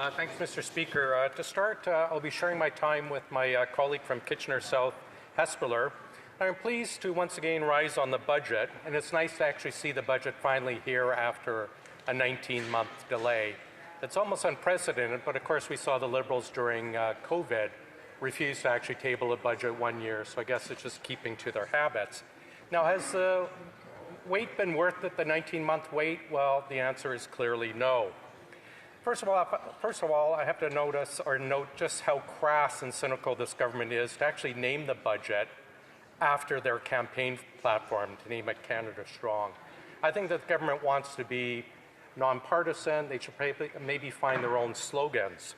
Thanks, Mr. Speaker. To start, I'll be sharing my time with my colleague from Kitchener South, Hespeler. I'm pleased to once again rise on the budget, and it's nice to actually see the budget finally here after a 19-month delay. It's almost unprecedented, but of course we saw the Liberals during COVID refuse to actually table a budget 1 year, so I guess it's just keeping to their habits. Now, has the wait been worth it, the 19-month wait? Well, the answer is clearly no. First of all, I have to note just how crass and cynical this government is to actually name the budget after their campaign platform, to name it Canada Strong. I think that the government wants to be nonpartisan. They should maybe find their own slogans.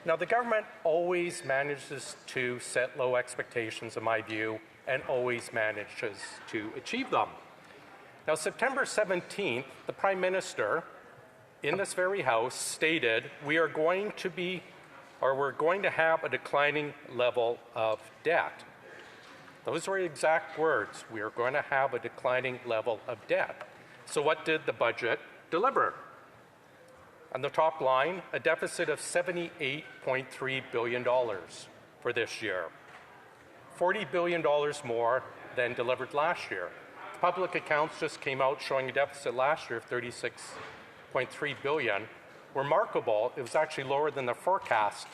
Now, the government always manages to set low expectations, in my view, and always manages to achieve them. Now, September 17th, the Prime Minister, in this very House, stated we're going to have a declining level of debt. Those were exact words. We are going to have a declining level of debt. So what did the budget deliver? On the top line, a deficit of $78.3 billion for this year. $40 billion more than delivered last year. Public accounts just came out showing a deficit last year of $36.3 billion. Remarkable, it was actually lower than the forecast,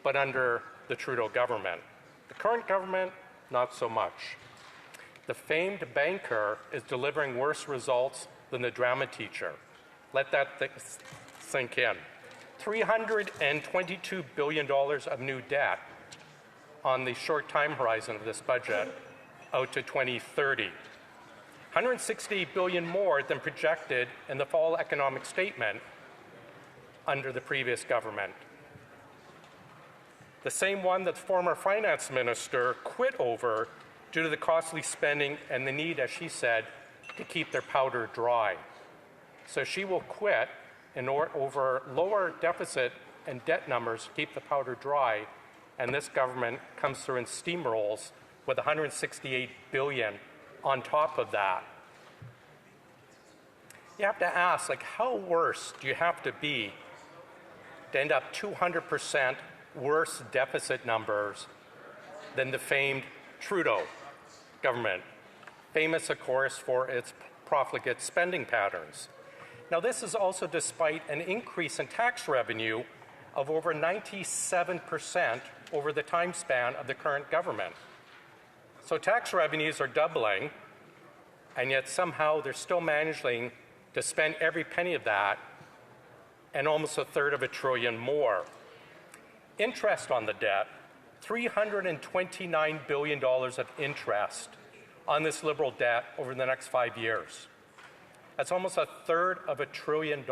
but under the Trudeau government. The current government, not so much. The famed banker is delivering worse results than the drama teacher. Let that sink in. $322 billion of new debt on the short time horizon of this budget out to 2030. $168 billion more than projected in the fall economic statement under the previous government. The same one that the former finance minister quit over due to the costly spending and the need, as she said, to keep their powder dry. So she will quit over lower deficit and debt numbers to keep the powder dry, and this government comes through and steamrolls with $168 billion on top of that. You have to ask, how worse do you have to be to end up 200% worse deficit numbers than the famed Trudeau government, famous, of course, for its profligate spending patterns. Now, this is also despite an increase in tax revenue of over 97% over the time span of the current government. So tax revenues are doubling, and yet somehow they're still managing to spend every penny of that and almost a third of $1 trillion more. Interest on the debt, $329 billion of interest on this Liberal debt over the next 5 years. That's almost a third of $1 trillion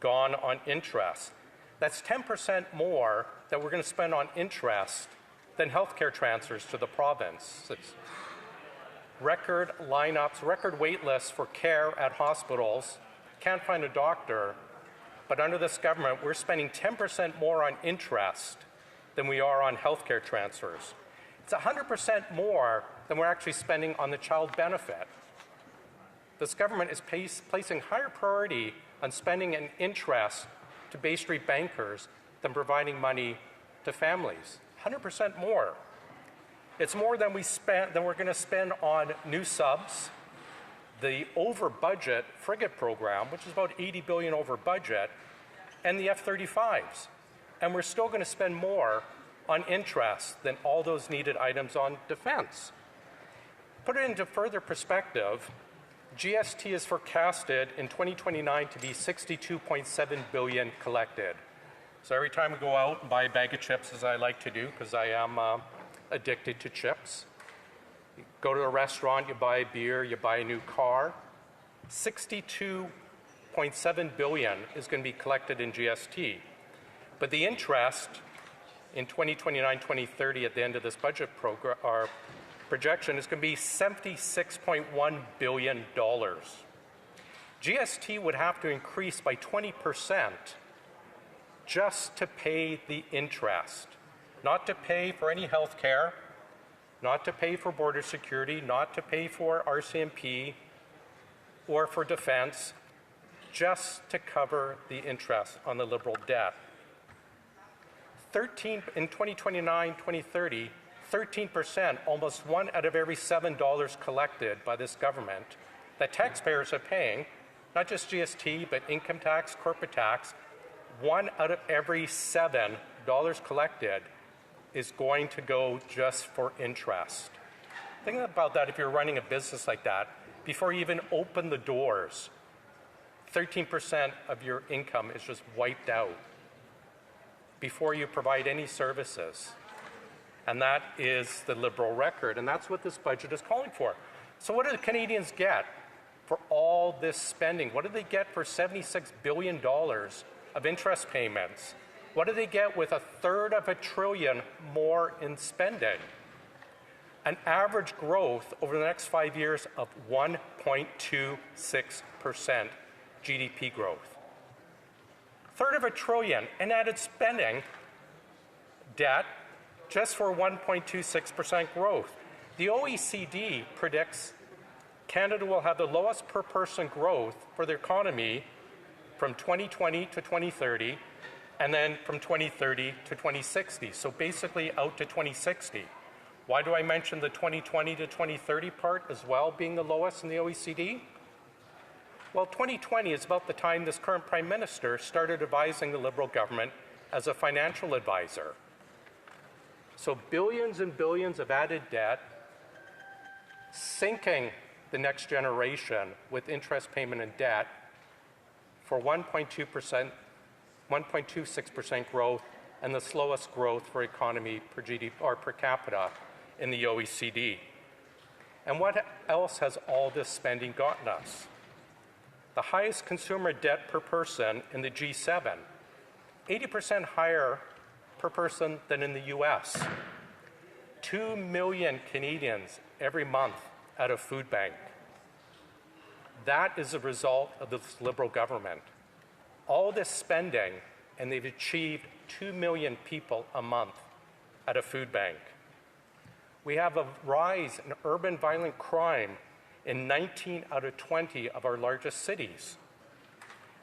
gone on interest. That's 10% more that we're going to spend on interest than healthcare transfers to the province. It's record lineups, record wait lists for care at hospitals. Can't find a doctor. But under this government, we're spending 10% more on interest than we are on healthcare transfers. It's 100% more than we're actually spending on the child benefit. This government is placing higher priority on spending an interest to Bay Street bankers than providing money to families. 100% more. It's more than we're going to spend on new subs, the over-budget frigate program, which is about $80 billion over budget, and the F-35s. And we're still going to spend more on interest than all those needed items on defense. Put it into further perspective, GST is forecasted in 2029 to be $62.7 billion collected. So every time we go out and buy a bag of chips, as I like to do, because I am addicted to chips, you go to a restaurant, you buy a beer, you buy a new car, $62.7 billion is going to be collected in GST. But the interest in 2029, 2030 at the end of this budget program, our projection is going to be $76.1 billion. GST would have to increase by 20% just to pay the interest, not to pay for any health care, not to pay for border security, not to pay for RCMP or for defense, just to cover the interest on the Liberal debt. In 2029-2030, 13%, almost 1 out of every $7 collected by this government, that taxpayers are paying, not just GST, but income tax, corporate tax, 1 out of every $7 collected is going to go just for interest. Think about that if you're running a business like that. Before you even open the doors, 13% of your income is just wiped out before you provide any services. And that is the Liberal record, and that's what this budget is calling for. So what do the Canadians get for all this spending? What do they get for $76 billion of interest payments? What do they get with $1/3 of a trillion more in spending? An average growth over the next 5 years of 1.26% GDP growth. $1/3 of a trillion in added spending, debt, just for 1.26% growth. The OECD predicts Canada will have the lowest per person growth for the economy from 2020 to 2030, and then from 2030 to 2060, so basically out to 2060. Why do I mention the 2020 to 2030 part as well being the lowest in the OECD? Well, 2020 is about the time this current Prime Minister started advising the Liberal government as a financial advisor. So billions and billions of added debt, sinking the next generation with interest payment and debt for 1.26% growth, and the slowest growth for economy per GDP or per capita in the OECD. And what else has all this spending gotten us? The highest consumer debt per person in the G7, 80% higher per person than in the US. 2 million Canadians every month out of food bank. That is a result of this Liberal government. All this spending, and they've achieved 2 million people a month at a food bank. We have a rise in urban violent crime in 19 out of 20 of our largest cities,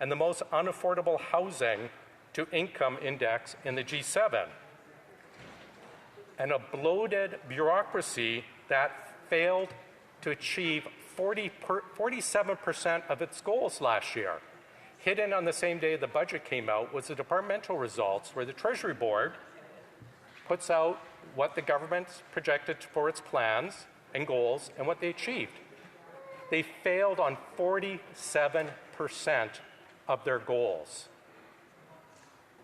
and the most unaffordable housing to income index in the G7, and a bloated bureaucracy that failed to achieve 47% of its goals last year. Hidden on the same day the budget came out was the departmental results, where the Treasury Board puts out what the government's projected for its plans and goals and what they achieved. They failed on 47% of their goals.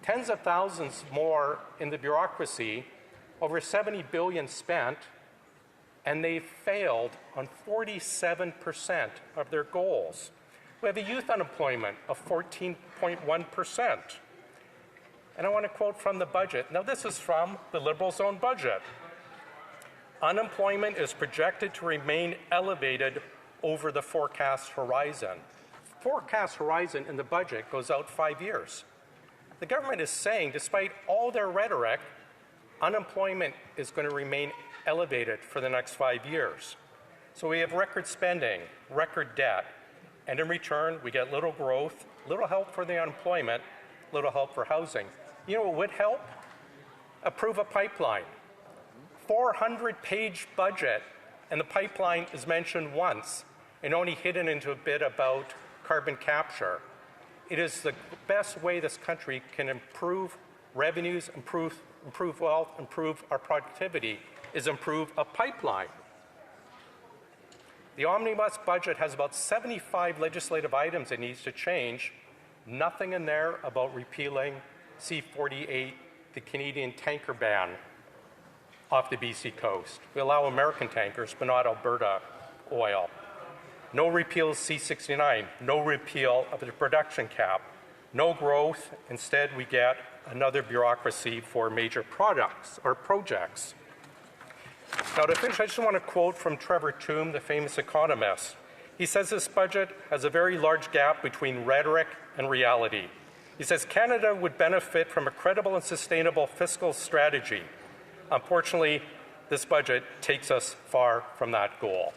Tens of thousands more in the bureaucracy, over $70 billion spent, and they failed on 47% of their goals. We have a youth unemployment of 14.1%. And I want to quote from the budget. Now, this is from the Liberals' own budget. Unemployment is projected to remain elevated over the forecast horizon. Forecast horizon in the budget goes out 5 years. The government is saying, despite all their rhetoric, unemployment is going to remain elevated for the next 5 years. So we have record spending, record debt, and in return, we get little growth, little help for the unemployment, little help for housing. You know what would help? Approve a pipeline. 400-page budget, and the pipeline is mentioned once, and only hidden into a bit about carbon capture. It is the best way this country can improve revenues, improve wealth, improve our productivity, is improve a pipeline. The omnibus budget has about 75 legislative items it needs to change. Nothing in there about repealing C-48, the Canadian tanker ban off the BC coast. We allow American tankers, but not Alberta oil. No repeal of C-69, no repeal of the production cap, no growth. Instead, we get another bureaucracy for major products or projects. Now, to finish, I just want to quote from Trevor Tombe, the famous economist. He says this budget has a very large gap between rhetoric and reality. He says Canada would benefit from a credible and sustainable fiscal strategy. Unfortunately, this budget takes us far from that goal.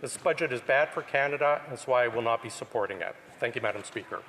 This budget is bad for Canada, and that's why I will not be supporting it. Thank you, Madam Speaker.